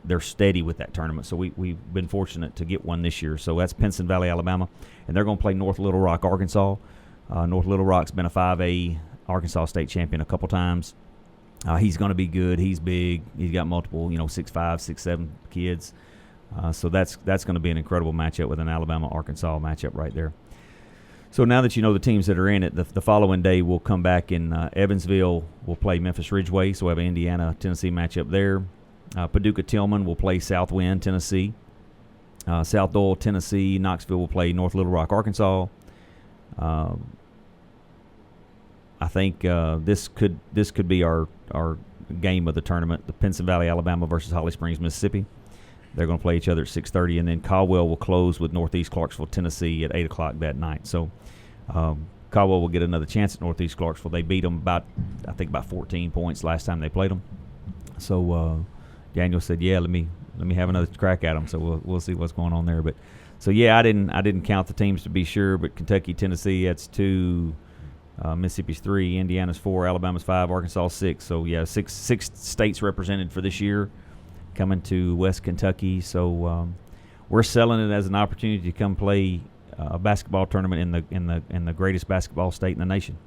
they're steady with that tournament. So we've been fortunate to get one this year. So that's Pinson Valley, Alabama, and they're going to play North Little Rock, Arkansas. North Little Rock's been a 5A Arkansas state champion a couple times. He's going to be good. He's big. He's got multiple, 6'5", 6'7" kids. So that's going to be an incredible matchup with an Alabama-Arkansas matchup right there. So now that you know the teams that are in it, the following day we'll come back in Evansville. We'll play Memphis Ridgeway, so we'll have an Indiana-Tennessee matchup there. Paducah-Tillman will play Southwind, Tennessee. South Doyle, Tennessee. Knoxville will play North Little Rock, Arkansas. I think this could be our game of the tournament. The Pinson Valley, Alabama versus Holly Springs, Mississippi. They're going to play each other at 6:30, and then Caldwell will close with Northeast Clarksville, Tennessee at 8 o'clock that night. So Caldwell will get another chance at Northeast Clarksville. They beat them about 14 points last time they played them. So Daniel said, "Yeah, let me have another crack at them." So we'll see what's going on there. But so yeah, I didn't count the teams to be sure, but Kentucky, Tennessee, that's 2. Mississippi's 3, Indiana's 4, Alabama's 5, Arkansas 6. So yeah, six states represented for this year, coming to West Kentucky. So we're selling it as an opportunity to come play a basketball tournament in the greatest basketball state in the nation.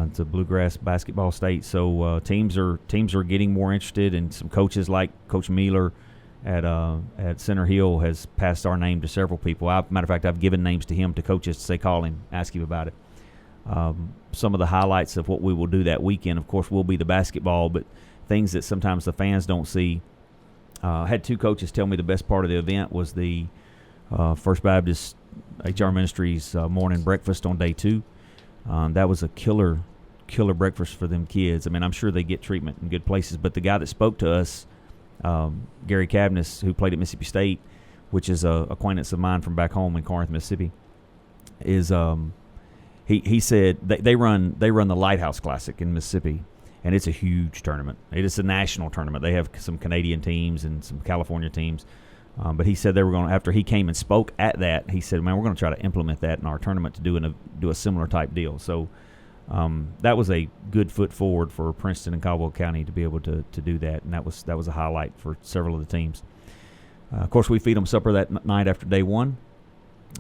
It's a bluegrass basketball state. So teams are getting more interested, and some coaches like Coach Mealer at Center Hill has passed our name to several people. Matter of fact, I've given names to him to coaches to say, call him, ask him about it. Some of the highlights of what we will do that weekend, of course, will be the basketball, but things that sometimes the fans don't see. I had 2 coaches tell me the best part of the event was the First Baptist HR Ministries morning breakfast on day 2. That was a killer breakfast for them kids. I mean, I'm sure they get treatment in good places, but the guy that spoke to us, Gary Cabness, who played at Mississippi State, which is a acquaintance of mine from back home in Corinth, Mississippi, is he said they run the Lighthouse Classic in Mississippi, and it's a huge tournament. It is a national tournament. They have some Canadian teams and some California teams. But he said they were going to, after he came and spoke at that, he said, man, we're going to try to implement that in our tournament to do a similar type deal. So that was a good foot forward for Princeton and Caldwell County to be able to do that, and that was a highlight for several of the teams. Of course, we feed them supper that night after day 1.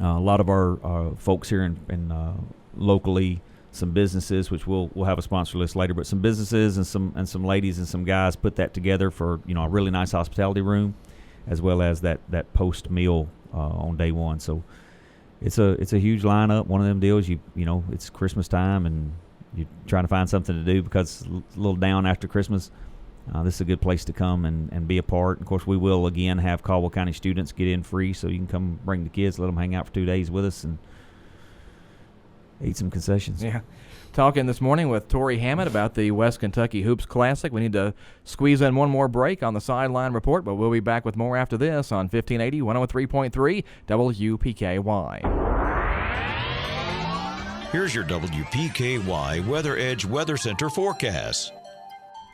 A lot of our folks here in locally, some businesses, which we'll have a sponsor list later, but some businesses and some ladies and some guys put that together for a really nice hospitality room, as well as that post meal on day 1. So it's a huge lineup. One of them deals, it's Christmas time and you're trying to find something to do because it's a little down after Christmas. This is a good place to come and be a part. Of course, we will again have Caldwell County students get in free, so you can come bring the kids, let them hang out for 2 days with us and eat some concessions. Yeah. Talking this morning with Tori Hammett about the West Kentucky Hoops Classic. We need to squeeze in one more break on the Sideline Report, but we'll be back with more after this on 1580 103.3 WPKY. Here's your WPKY Weather Edge Weather Center forecast.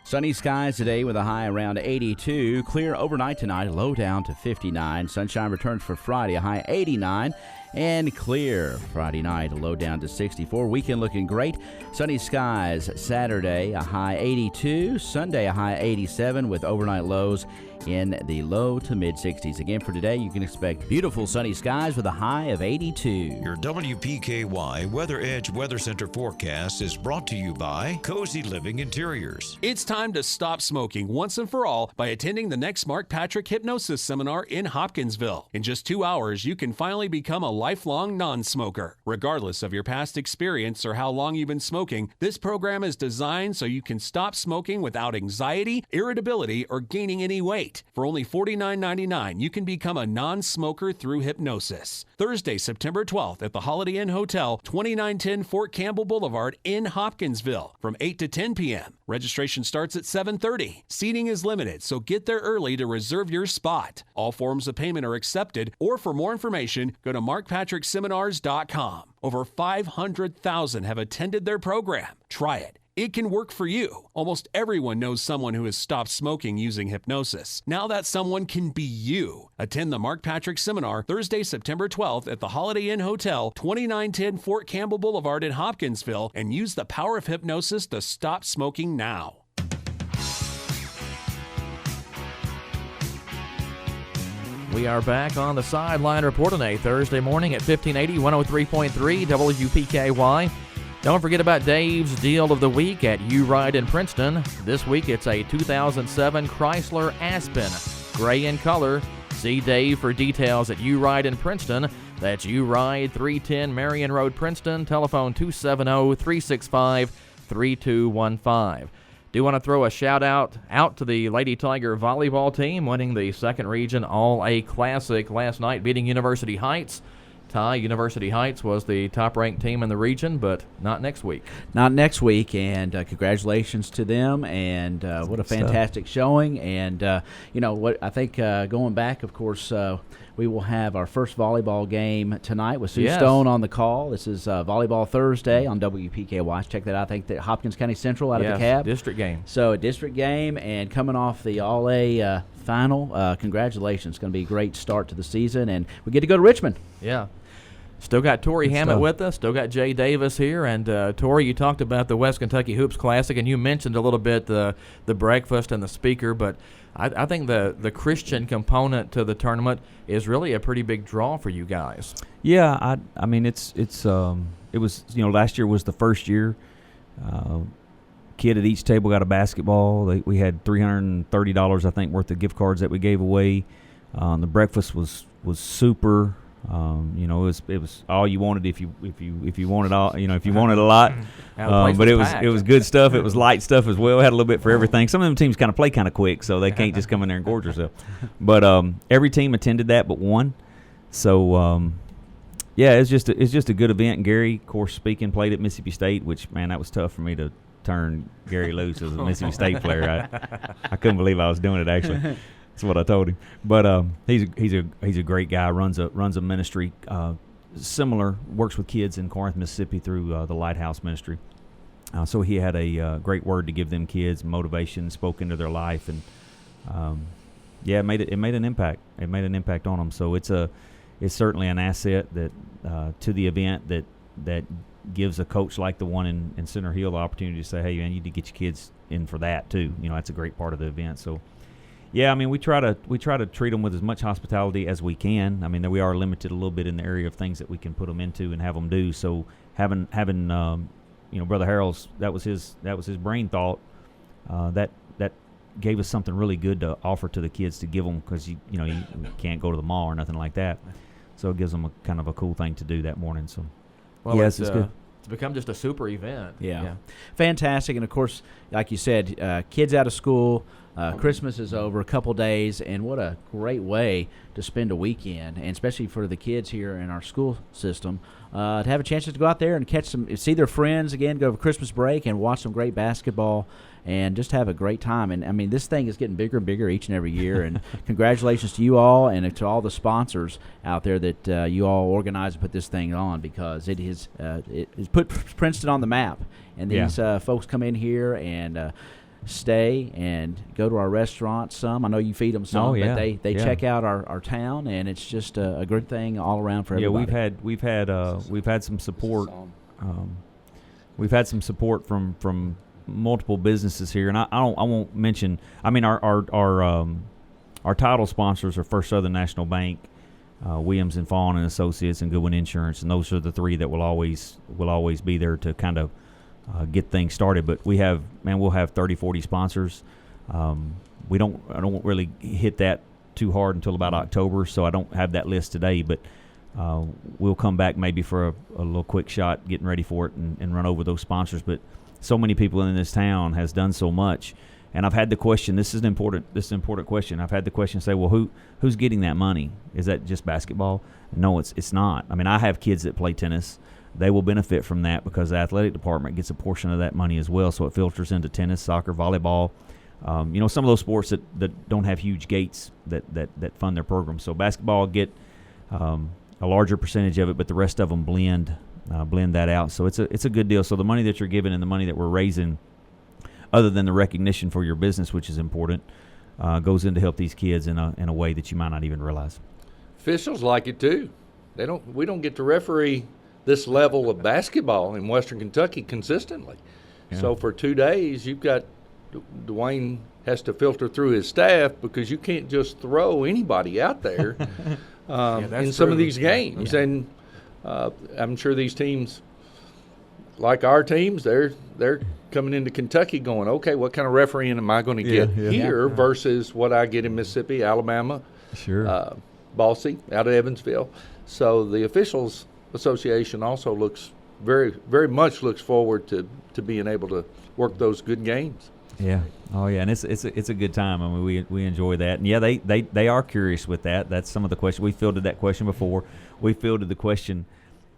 Sunny skies today with a high around 82. Clear overnight tonight, low down to 59. Sunshine returns for Friday, a high 89. And clear Friday night, a low down to 64. Weekend looking great. Sunny skies Saturday, a high 82. Sunday, a high 87 with overnight lows in the low to mid 60s. Again, for today, you can expect beautiful sunny skies with a high of 82. Your WPKY Weather Edge Weather Center forecast is brought to you by Cozy Living Interiors. It's time to stop smoking once and for all by attending the next Mark Patrick Hypnosis Seminar in Hopkinsville. In just 2 hours, you can finally become a lifelong non-smoker. Regardless of your past experience or how long you've been smoking, this program is designed so you can stop smoking without anxiety, irritability, or gaining any weight. For only $49.99, you can become a non-smoker through hypnosis. Thursday, September 12th at the Holiday Inn Hotel, 2910 Fort Campbell Boulevard in Hopkinsville from 8 to 10 p.m. Registration starts at 7:30. Seating is limited, so get there early to reserve your spot. All forms of payment are accepted, or for more information, go to markpatrickseminars.com. Over 500,000 have attended their program. Try it. It can work for you. Almost everyone knows someone who has stopped smoking using hypnosis. Now that someone can be you. Attend the Mark Patrick Seminar Thursday, September 12th at the Holiday Inn Hotel, 2910 Fort Campbell Boulevard in Hopkinsville, and use the power of hypnosis to stop smoking now. We are back on the Sideline Report on a Thursday morning at 1580 103.3 WPKY. Don't forget about Dave's Deal of the Week at U-Ride in Princeton. This week it's a 2007 Chrysler Aspen, gray in color. See Dave for details at U-Ride in Princeton. That's U-Ride, 310 Marion Road, Princeton. Telephone 270-365-3215. Do want to throw a shout-out to the Lady Tiger volleyball team winning the second region All-A Classic last night, beating University Heights. University Heights was the top-ranked team in the region, but not next week. Not next week, and congratulations to them, and what a fantastic showing. And, what I think going back, of course, we will have our first volleyball game tonight with Sue Stone on the call. This is Volleyball Thursday on WPKY. Check that out. I think that Hopkins County Central out of the cab. District game. So a district game, and coming off the All-A final, congratulations. It's going to be a great start to the season, and we get to go to Richmond. Yeah. Still got Tori Hammett with us. Still got Jay Davis here. And, Tori, you talked about the West Kentucky Hoops Classic, and you mentioned a little bit the breakfast and the speaker, but I think the Christian component to the tournament is really a pretty big draw for you guys. Yeah, I mean, it was, last year was the first year. kid at each table got a basketball. We had $330, I think, worth of gift cards that we gave away. The breakfast was super. It was all you wanted if you wanted all, if you wanted a lot. But it was good stuff. It was light stuff as well. Had a little bit for everything. Some of them teams kind of play kind of quick, so they can't just come in there and gorge yourself. But every team attended that but one. So it's just a good event. And Gary, of course, played at Mississippi State, which, man, that was tough for me to turn Gary loose as a Mississippi State player. I couldn't believe I was doing it, actually. That's what I told him. But he's a great guy. Runs a ministry similar. Works with kids in Corinth, Mississippi through the Lighthouse Ministry. So he had a great word to give them kids, motivation, spoke into their life, and it made an impact. It made an impact on them. So it's certainly an asset that to the event that gives a coach like the one in Center Hill the opportunity to say, hey, man, you need to get your kids in for that too. That's a great part of the event. So. Yeah, I mean, we try to treat them with as much hospitality as we can. I mean, we are limited a little bit in the area of things that we can put them into and have them do. So having Brother Harold's, that was his brain thought. That gave us something really good to offer to the kids to give them, because you can't go to the mall or nothing like that. So it gives them a kind of a cool thing to do that morning. So it's good. It's become just a super event. Yeah. Fantastic. And, of course, like you said, kids out of school, Christmas is over, a couple days, and what a great way to spend a weekend, and especially for the kids here in our school system, to have a chance to go out there and see their friends again, go over Christmas break and watch some great basketball and just have a great time. And, I mean, this thing is getting bigger and bigger each and every year, and congratulations to you all and to all the sponsors out there that you all organize and put this thing on, because it has put Princeton on the map. And these folks come in here and stay and go to our restaurants some. I know you feed them some, but they check out our town, and it's just a good thing all around for everybody. Yeah, we've had some support. We've had some support from multiple businesses here, and I won't mention. I mean, our title sponsors are First Southern National Bank, Williams and Fawn and Associates, and Goodwin Insurance, and those are the three that will always be there to kind of get things started. But we'll have 30, 40 sponsors. I don't really hit that too hard until about October, so I don't have that list today, but we'll come back maybe for a little quick shot getting ready for it and run over those sponsors. But so many people in this town has done so much, and I've had the question, this is an important question. I've had the question say, well, who's getting that money? Is that just basketball? No, it's not. I mean, I have kids that play tennis. They will benefit from that because the athletic department gets a portion of that money as well, so it filters into tennis, soccer, volleyball. Some of those sports that don't have huge gates that fund their programs. So basketball get a larger percentage of it, but the rest of them blend that out. So it's a good deal. So the money that you're giving and the money that we're raising, other than the recognition for your business, which is important, goes in to help these kids in a way that you might not even realize. Officials like it too. We don't get to referee this level of basketball in Western Kentucky consistently. Yeah. So for 2 days, you've got Dwayne has to filter through his staff, because you can't just throw anybody out there in some of these games. Yeah. And I'm sure these teams, like our teams, they're coming into Kentucky going, okay, what kind of refereeing am I going to get here versus what I get in Mississippi, Alabama, Bossy out of Evansville. So the Officials Association also looks very, very much looks forward to being able to work those good games. Yeah. Oh yeah, and it's a good time. I mean, we enjoy that, and yeah, they are curious with that. That's some of the questions we fielded that question before. We fielded the question,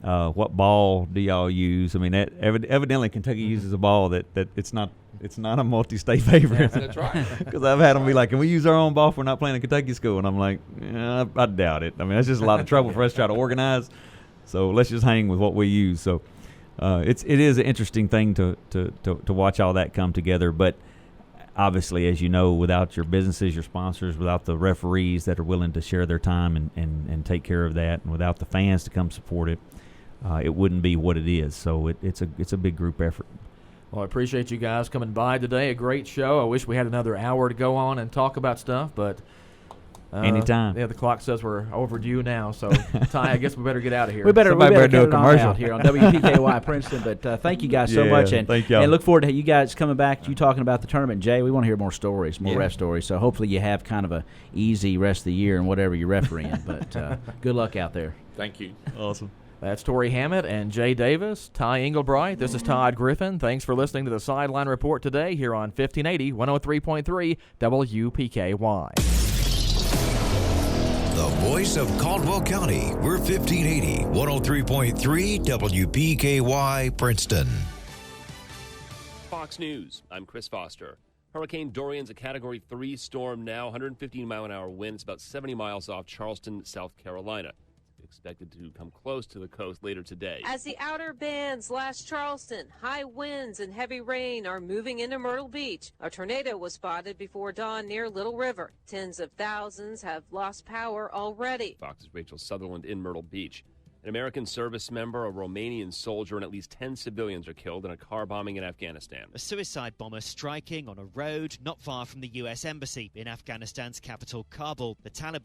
what ball do y'all use? I mean, that evidently Kentucky uses a ball that it's not a multi-state favorite. That's right. Because I've had them be like, can we use our own ball if we're not playing a Kentucky school? And I'm like, I doubt it. I mean, that's just a lot of trouble for us to try to organize. So let's just hang with what we use. So it is an interesting thing to watch all that come together. But obviously, as you know, without your businesses, your sponsors, without the referees that are willing to share their time and take care of that, and without the fans to come support it, it wouldn't be what it is. So it's a big group effort. Well, I appreciate you guys coming by today. A great show. I wish we had another hour to go on and talk about stuff, but Anytime. Yeah, the clock says we're overdue now, so Ty, I guess we better get out of here. We better do a commercial here on WPKY Princeton. But thank you guys so much, and thank y'all. And look forward to you guys coming back. You talking about the tournament, Jay. We want to hear more stories, more ref stories. So hopefully you have kind of a easy rest of the year and whatever you're refereeing. But good luck out there. Thank you. Awesome. That's Tori Hammett and Jay Davis, Ty Englebright. This is Todd Griffin. Thanks for listening to the Sideline Report today here on 1580 103.3 WPKY. The voice of Caldwell County. We're 1580 103.3 WPKY Princeton. Fox News, I'm Chris Foster. Hurricane Dorian's a Category 3 storm now, 115 mile-an-hour winds, about 70 miles off Charleston, South Carolina. Expected to come close to the coast later today. As the outer bands lash Charleston, high winds and heavy rain are moving into Myrtle Beach. A tornado was spotted before dawn near Little River. Tens of thousands have lost power already. Fox's Rachel Sutherland in Myrtle Beach. An American service member, a Romanian soldier, and at least 10 civilians are killed in a car bombing in Afghanistan. A suicide bomber striking on a road not far from the U.S. Embassy in Afghanistan's capital, Kabul. The Taliban